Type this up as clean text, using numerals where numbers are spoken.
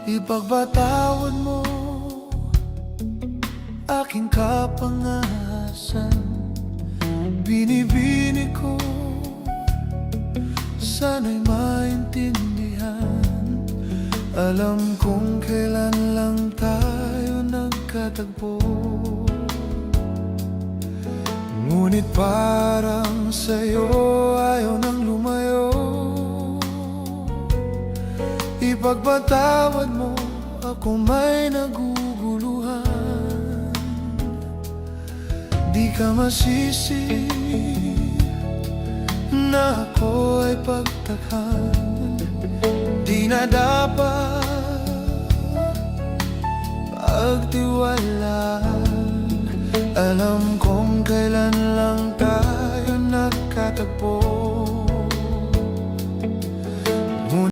Ipagpatawad mo aking kapangasan. Binibini ko, sana'y maintindihan. Alam kong kailan lang tayo nagkatagpo, ngunit parang sa'yo ayaw nang lumayo. Ipagpatawad mo, ako may naguguluhan. Di ka masisi na ako ay pagtakhan. Di na dapat pagtiwalaan. Alam kong kailan lang tayo nagkatagpo,